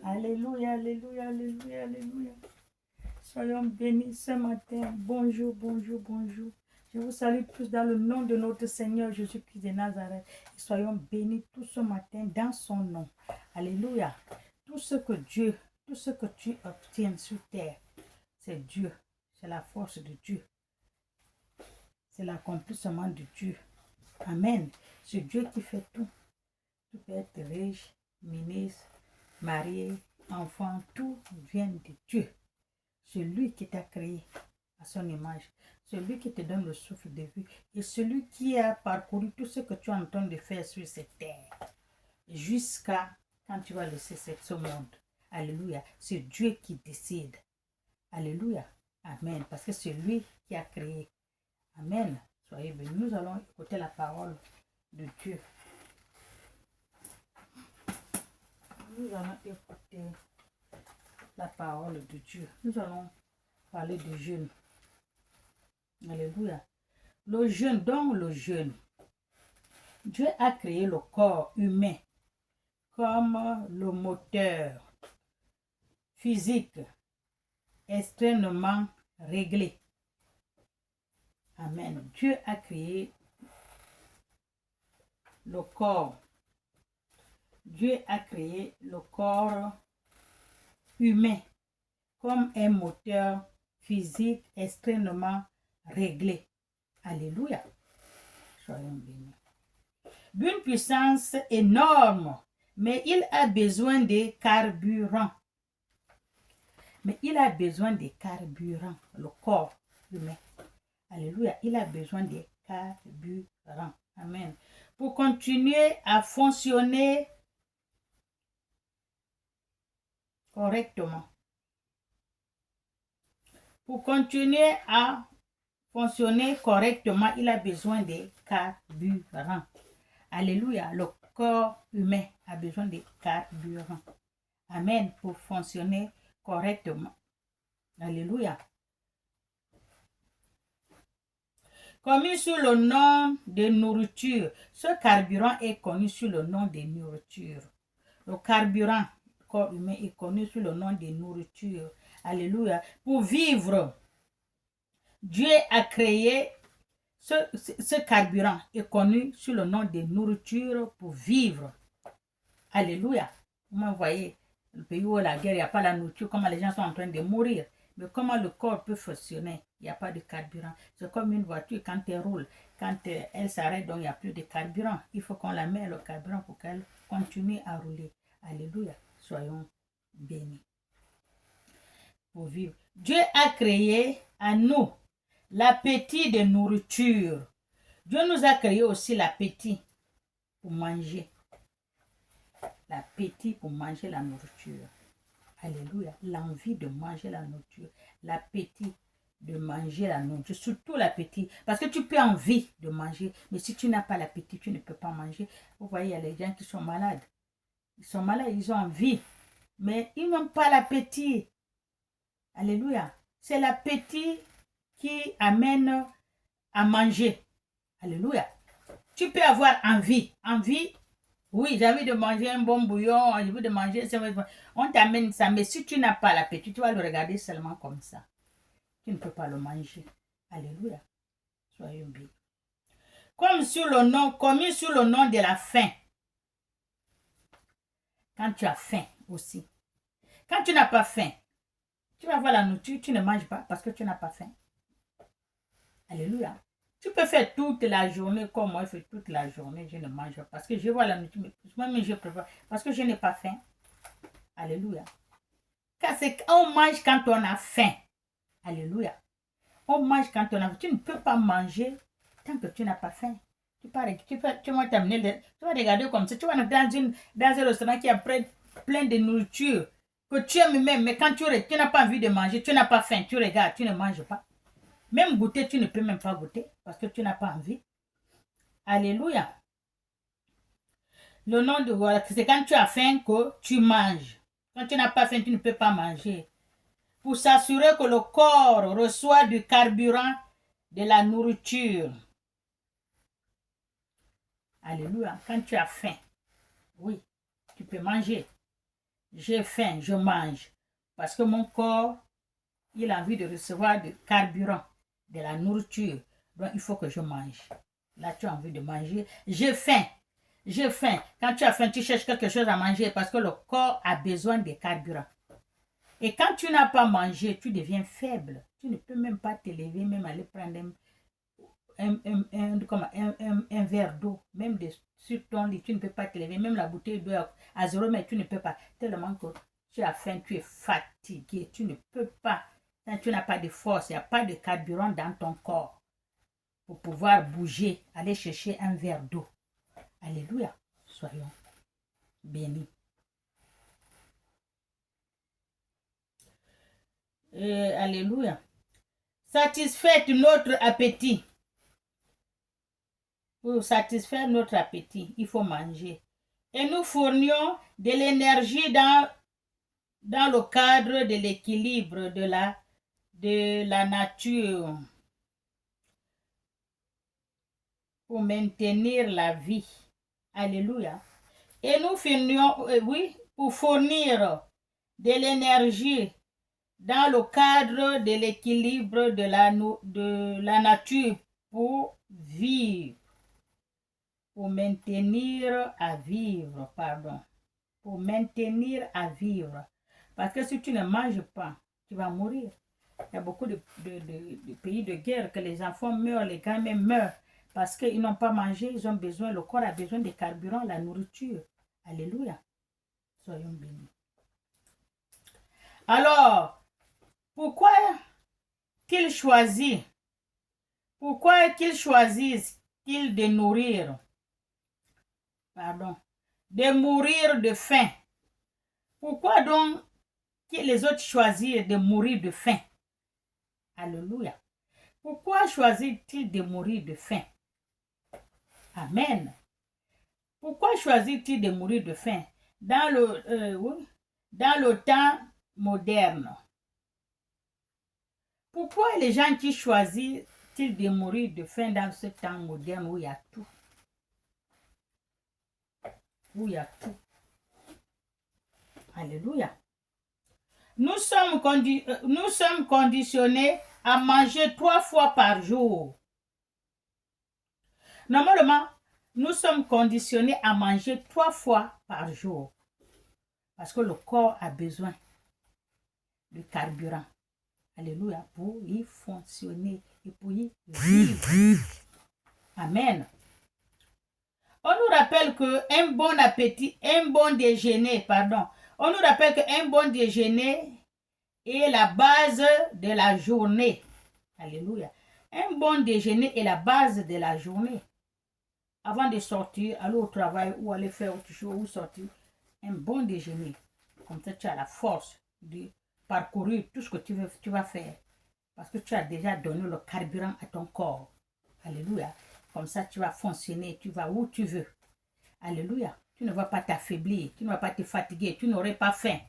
Alléluia, alléluia, alléluia, alléluia. Soyons bénis ce matin. Bonjour, bonjour, bonjour. Je vous salue tous dans le nom de notre Seigneur Jésus-Christ de Nazareth. Et soyons bénis tous ce matin dans son nom. Alléluia. Tout ce que tu obtiens sur terre, c'est Dieu. C'est la force de Dieu. C'est l'accomplissement de Dieu. Amen. C'est Dieu qui fait tout. Tu peux être riche, ministre, marié, enfant, tout vient de Dieu. C'est lui qui t'a créé à son image. C'est lui qui te donne le souffle de vie. Et celui qui a parcouru tout ce que tu es en train de faire sur cette terre. Jusqu'à quand tu vas laisser ce monde. Alléluia. C'est Dieu qui décide. Alléluia. Amen. Parce que c'est lui qui a créé. Amen. Soyez bénis. Nous allons écouter la parole de Dieu. Nous allons écouter la parole de Dieu. Nous allons parler du jeûne. Alléluia. Le jeûne, donc le jeûne. Dieu a créé le corps humain comme le moteur physique extrêmement réglé. Amen. Dieu a créé le corps. Dieu a créé le corps humain comme un moteur physique extrêmement réglé. Alléluia. Soyons bénis. D'une puissance énorme, mais il a besoin de carburant. Mais il a besoin de carburant, le corps humain. Alléluia. Il a besoin de carburant. Amen. Pour continuer à fonctionner correctement. Pour continuer à fonctionner correctement, il a besoin de carburant. Alléluia. Le corps humain a besoin de carburant. Amen. Pour fonctionner correctement. Alléluia. connu sous le nom de nourriture. Ce carburant est connu sous le nom de nourriture. Le carburant du corps humain est connu sous le nom de nourriture. Alléluia. Pour vivre, Dieu a créé ce carburant est connu sous le nom de nourriture pour vivre. Alléluia. Vous voyez, le pays où la guerre, il n'y a pas la nourriture, comment les gens sont en train de mourir. Mais comment le corps peut fonctionner? Il n'y a pas de carburant. C'est comme une voiture, quand elle roule, quand elle s'arrête, donc il n'y a plus de carburant. Il faut qu'on la mette le carburant pour qu'elle continue à rouler. Alléluia. Soyons bénis. Pour vivre. Dieu a créé à nous l'appétit de nourriture. Dieu nous a créé aussi l'appétit pour manger. L'appétit pour manger la nourriture. Alléluia. L'envie de manger la nourriture. L'appétit de manger la nourriture. Surtout l'appétit. Parce que tu peux envie de manger. Mais si tu n'as pas l'appétit, tu ne peux pas manger. Vous voyez, il y a les gens qui sont malades. Ils sont malades, ils ont envie. Mais ils n'ont pas l'appétit. Alléluia. C'est l'appétit qui amène à manger. Alléluia. Tu peux avoir envie. Envie. Oui, j'ai envie de manger un bon bouillon, j'ai envie de manger, on t'amène ça, mais si tu n'as pas l'appétit, tu vas le regarder seulement comme ça. Tu ne peux pas le manger. Alléluia. Soyons bénis. Comme sous le nom, commis sous le nom de la faim. Quand tu as faim aussi. Quand tu n'as pas faim, tu vas avoir la nourriture, tu ne manges pas parce que tu n'as pas faim. Alléluia. Tu peux faire toute la journée comme moi, je fais toute la journée, je ne mange pas. Parce que je vois la nourriture, mais je préfère. Parce que je n'ai pas faim. Alléluia. Car on mange quand on a faim. Alléluia. On mange quand on a faim. Tu ne peux pas manger tant que tu n'as pas faim. Tu vas t'amener, tu vas regarder comme ça. Tu vas dans un restaurant qui a plein de nourriture que tu aimes même. Mais quand tu n'as pas envie de manger, tu n'as pas faim, tu regardes, tu ne manges pas. Même goûter, tu ne peux même pas goûter parce que tu n'as pas envie. Alléluia. Le nom de voilà, c'est quand tu as faim que tu manges. Quand tu n'as pas faim, tu ne peux pas manger. Pour s'assurer que le corps reçoit du carburant de la nourriture. Alléluia. Quand tu as faim, oui, tu peux manger. J'ai faim, je mange. Parce que mon corps, il a envie de recevoir du carburant, de la nourriture. Donc, il faut que je mange. Là, tu as envie de manger. J'ai faim. J'ai faim. Quand tu as faim, tu cherches quelque chose à manger parce que le corps a besoin de carburant. Et quand tu n'as pas mangé, tu deviens faible. Tu ne peux même pas te lever, même aller prendre un verre d'eau. Même sur ton lit, tu ne peux pas te lever. Même la bouteille d'eau à 0, mais tu ne peux pas. Tellement que tu as faim, tu es fatigué. Tu ne peux pas. Quand tu n'as pas de force, il n'y a pas de carburant dans ton corps pour pouvoir bouger, aller chercher un verre d'eau. Alléluia. Soyons bénis. Alléluia. Satisfaites notre appétit. Pour satisfaire notre appétit, il faut manger. Et nous fournions de l'énergie dans le cadre de l'équilibre de la nature pour maintenir la vie. Alléluia. Et nous fournions, oui, pour fournir de l'énergie dans le cadre de l'équilibre de la nature pour vivre. Pour maintenir à vivre, pardon. Pour maintenir à vivre. Parce que si tu ne manges pas, tu vas mourir. Il y a beaucoup de pays de guerre que les enfants meurent, les gamins meurent. Parce qu'ils n'ont pas mangé, ils ont besoin, le corps a besoin de carburant, la nourriture. Alléluia. Soyons bénis. Alors, pourquoi qu'ils choisissent de nourrir? Pardon. De mourir de faim. Pourquoi donc que les autres choisissent de mourir de faim? Alléluia. Pourquoi choisissent-ils de mourir de faim? Amen. Pourquoi choisissent-ils de mourir de faim? Dans le temps moderne. Pourquoi les gens qui choisissent Est-il de mourir de faim dans ce temps moderne où il y a tout? Où il y a tout. Alléluia. Nous sommes conditionnés à manger 3 fois par jour. Normalement, nous sommes conditionnés à manger 3 fois par jour. Parce que le corps a besoin de carburant. Alléluia. Pour y fonctionner et pour y vivre. Amen. On nous rappelle qu'un bon appétit, on nous rappelle qu'un bon déjeuner est la base de la journée. Alléluia. Un bon déjeuner est la base de la journée. Avant de sortir, aller au travail ou aller faire autre chose ou sortir, un bon déjeuner. Comme ça, tu as la force de parcourir tout ce que tu vas faire. Parce que tu as déjà donné le carburant à ton corps. Alléluia. Comme ça, tu vas fonctionner, tu vas où tu veux. Alléluia. Tu ne vas pas t'affaiblir, tu ne vas pas te fatiguer, tu n'aurais pas faim.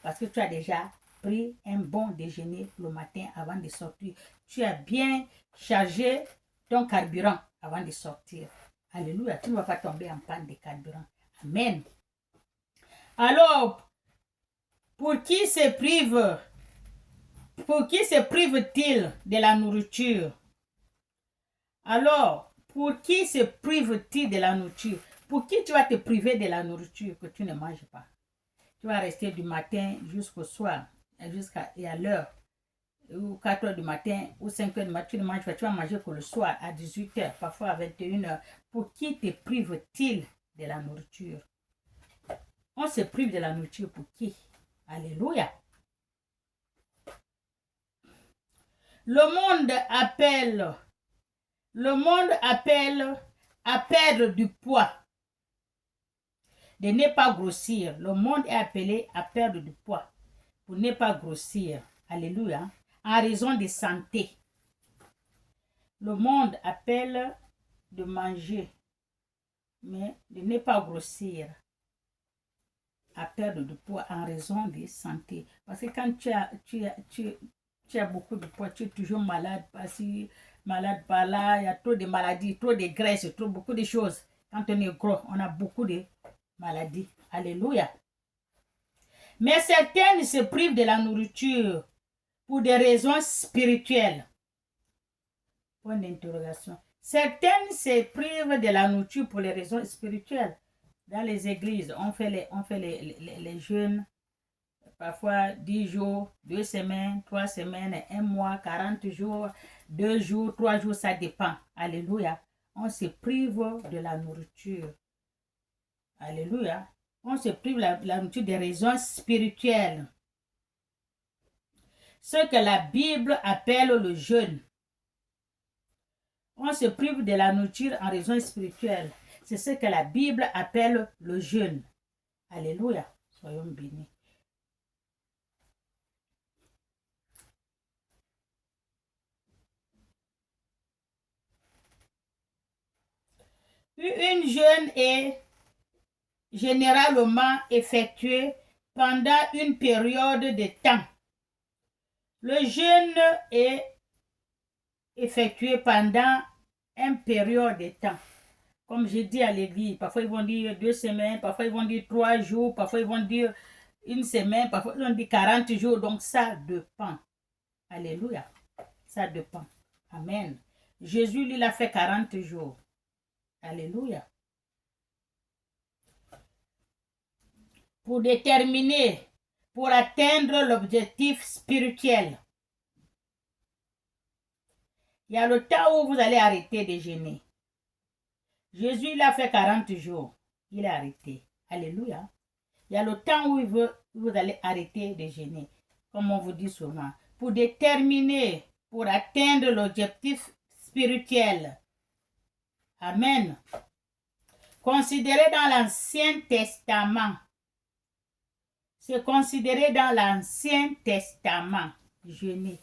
Parce que tu as déjà pris un bon déjeuner le matin avant de sortir. Tu as bien chargé ton carburant avant de sortir. Alléluia. Tu ne vas pas tomber en panne de carburant. Amen. Alors, pour qui se prive-t-il de la nourriture? Alors, pour qui se prive-t-il de la nourriture? Pour qui tu vas te priver de la nourriture que tu ne manges pas? Tu vas rester du matin jusqu'au soir, à l'heure, ou 4 heures du matin, ou 5 heures du matin, tu ne manges pas. Tu vas manger que le soir, à 18 heures, parfois à 21 heures. Pour qui te prive-t-il de la nourriture? On se prive de la nourriture pour qui? Alléluia. Le monde appelle à perdre du poids, de ne pas grossir. Le monde est appelé à perdre du poids pour ne pas grossir. Alléluia. En raison de santé. Le monde appelle de manger, mais de ne pas grossir, à perdre du poids en raison de santé. Parce que quand tu as beaucoup de poids, tu es toujours malade, par-ci, malade par-là, il y a trop de maladies, trop de graisse, beaucoup de choses. Quand on est gros, on a beaucoup de maladies. Alléluia. Mais certaines se privent de la nourriture pour des raisons spirituelles. Point d'interrogation. Certaines se privent de la nourriture pour les raisons spirituelles. Dans les églises, on fait les jeûnes, parfois 10 jours, 2 semaines, 3 semaines, 1 mois, 40 jours, 2 jours, 3 jours, ça dépend. Alléluia. On se prive de la nourriture. Alléluia. On se prive de la nourriture des raisons spirituelles. Ce que la Bible appelle le jeûne. On se prive de la nourriture en raison spirituelle. C'est ce que la Bible appelle le jeûne. Alléluia. Soyons bénis. Une jeûne est généralement effectuée pendant une période de temps. Le jeûne est effectué pendant une période de temps. Comme je dis à l'église, parfois ils vont dire 2 semaines, parfois ils vont dire 3 jours, parfois ils vont dire 1 semaine, parfois ils vont dire 40 jours. Donc ça dépend. Alléluia. Ça dépend. Amen. Jésus, lui, il a fait 40 jours. Alléluia. Pour déterminer, pour atteindre l'objectif spirituel. Il y a le temps où vous allez arrêter de jeûner. Jésus, il a fait 40 jours. Il a arrêté. Alléluia. Il y a le temps où vous allez arrêter de jeûner. Comme on vous dit souvent. Pour déterminer, pour atteindre l'objectif spirituel. Amen. Considéré dans l'Ancien Testament. C'est considéré dans l'Ancien Testament. Jeûner.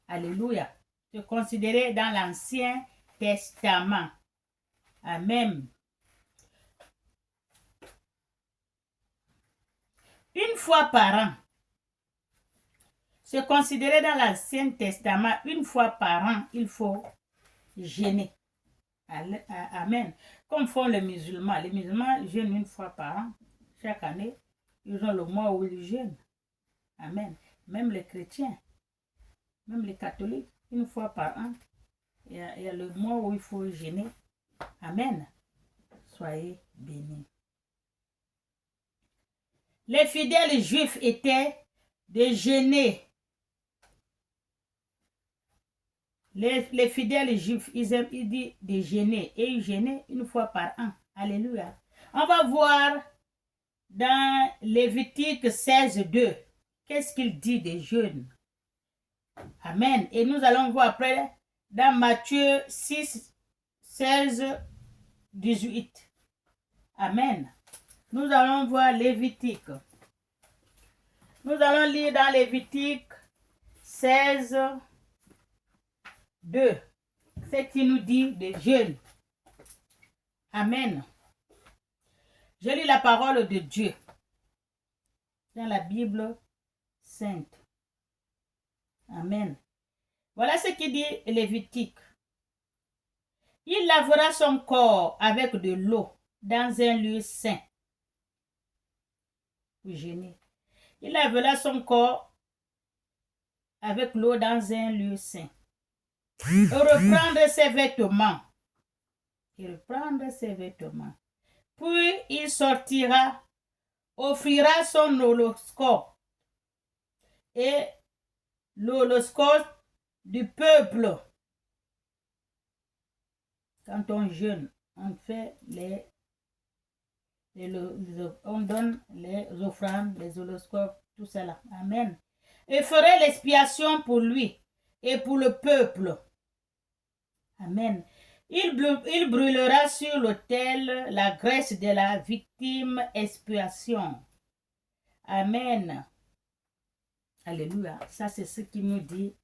Alléluia. C'est considéré dans l'Ancien Testament. Amen. Une fois par an. C'est considéré dans l'Ancien Testament, une fois par an, il faut jeûner. Amen. Comme font les musulmans. Les musulmans jeûnent une fois par an. Chaque année, ils ont le mois où ils jeûnent. Amen. Même les chrétiens, même les catholiques, une fois par an, il y a le mois où il faut jeûner. Amen. Soyez bénis. Les fidèles juifs étaient de jeûner. Les fidèles juifs, ils disent de jeûner. Et ils jeûnent une fois par an. Alléluia. On va voir dans Lévitique 16, 2. Qu'est-ce qu'il dit des jeûnes? Amen. Et nous allons voir après dans Matthieu 6, 16, 18. Amen. Nous allons voir Lévitique. Nous allons lire dans Lévitique 16, 2. Ce qui nous dit de jeûne. Amen. Je lis la parole de Dieu dans la Bible sainte. Amen. Voilà ce qui dit Lévitique. Il lavera son corps avec de l'eau dans un lieu saint. Pour jeûner. Il lavera son corps avec l'eau dans un lieu saint. Et reprendre ses vêtements. Puis il sortira, offrira son holocauste et l'holocauste du peuple. Quand on jeûne, on fait on donne les offrandes, les holocaustes, tout cela. Amen. Et ferait l'expiation pour lui et pour le peuple. Amen. Il brûlera sur l'autel la graisse de la victime expiation. Amen. Alléluia. Ça, c'est ce qui nous dit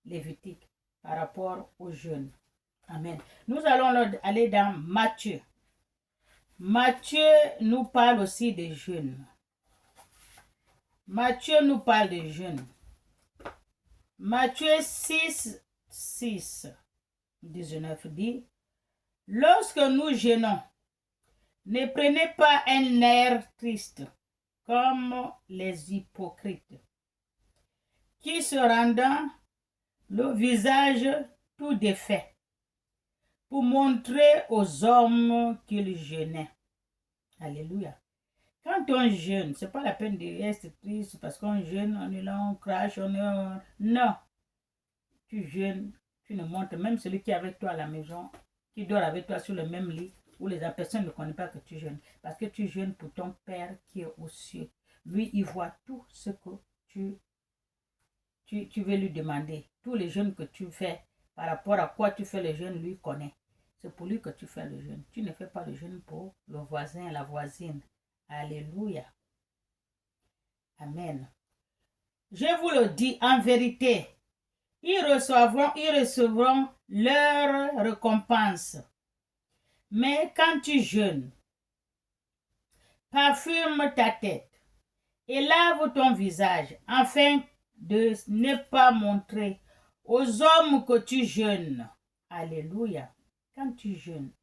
Lévitique par rapport aux jeûnes. Amen. Nous allons aller dans Matthieu. Matthieu nous parle aussi des jeûnes. Matthieu nous parle des jeûnes. Matthieu 6, 6, 19 dit, lorsque nous jeûnons, ne prenez pas un air triste comme les hypocrites, qui se rendant le visage tout défait, pour montrer aux hommes qu'ils jeûnaient. Alléluia. Quand on jeûne, ce n'est pas la peine de rester triste parce qu'on jeûne, on est là, on crache, on est... Non. Tu jeûnes, tu ne montres, même celui qui est avec toi à la maison, qui dort avec toi sur le même lit, où les personnes ne connaissent pas que tu jeûnes. Parce que tu jeûnes pour ton Père qui est aux cieux. Lui, il voit tout ce que tu veux lui demander. Tous les jeûnes que tu fais, par rapport à quoi tu fais le jeûne, lui connaît. C'est pour lui que tu fais le jeûne. Tu ne fais pas le jeûne pour le voisin, la voisine. Alléluia. Amen. Je vous le dis en vérité, ils recevront leur récompense. Mais quand tu jeûnes, parfume ta tête et lave ton visage, afin de ne pas montrer aux hommes que tu jeûnes. Alléluia. Quand tu jeûnes,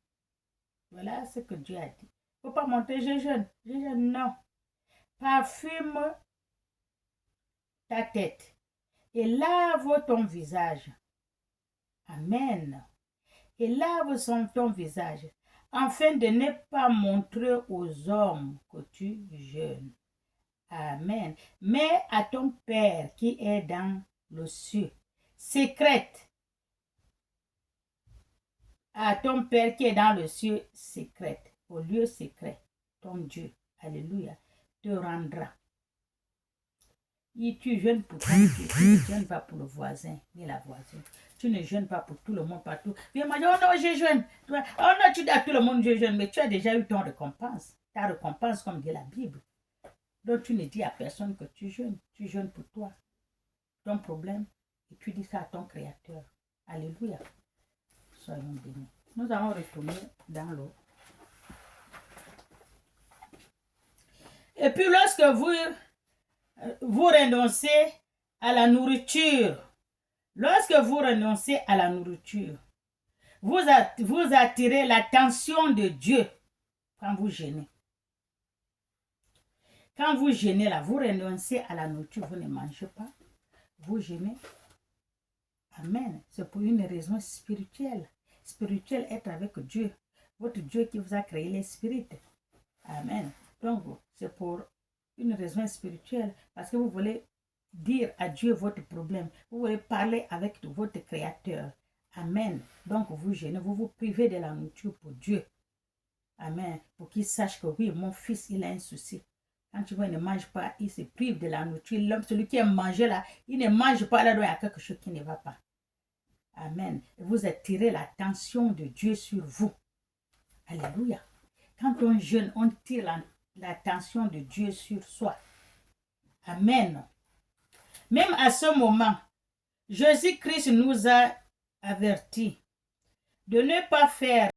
voilà ce que Dieu a dit. Il ne faut pas montrer, je jeûne. Je jeûne, non. Parfume ta tête et lave ton visage. Amen. Et lave ton visage, afin de ne pas montrer aux hommes que tu jeûnes. Amen. Mais à ton Père qui est dans le ciel, secrète. À ton Père qui est dans le ciel, secrète. Au lieu secret, ton Dieu, alléluia, te rendra. Et tu jeûnes pour ton Dieu, tu ne jeûnes pas pour le voisin ni la voisine. Tu ne jeûnes pas pour tout le monde partout. Viens moi dire, oh non, je jeûne. Oh non, tu dis à tout le monde, je jeûne, mais tu as déjà eu ton récompense. Ta récompense, comme dit la Bible. Donc tu ne dis à personne que tu jeûnes pour toi. Ton problème, et tu dis ça à ton Créateur. Alléluia. Soyons bénis. Nous allons retourner dans l'eau. Et puis lorsque vous vous renoncez à la nourriture. Lorsque vous renoncez à la nourriture, vous attirez l'attention de Dieu quand vous jeûnez. Quand vous jeûnez là, vous renoncez à la nourriture, vous ne mangez pas, vous jeûnez. Amen. C'est pour une raison spirituelle. Spirituelle, être avec Dieu. Votre Dieu qui vous a créé l'esprit. Amen. Donc, c'est pour une raison spirituelle. Parce que vous voulez dire à Dieu votre problème. Vous voulez parler avec votre Créateur. Amen. Donc, vous jeûnez, vous vous privez de la nourriture pour Dieu. Amen. Pour qu'il sache que oui, mon fils, il a un souci. Quand tu vois, il ne mange pas, il se prive de la nourriture. L'homme, celui qui aime manger là, il ne mange pas là, donc il y a quelque chose qui ne va pas. Amen. Vous attirez l'attention de Dieu sur vous. Alléluia. Quand on jeûne, on tire l'attention de Dieu sur soi. Amen. Même à ce moment, Jésus-Christ nous a avertis de ne pas faire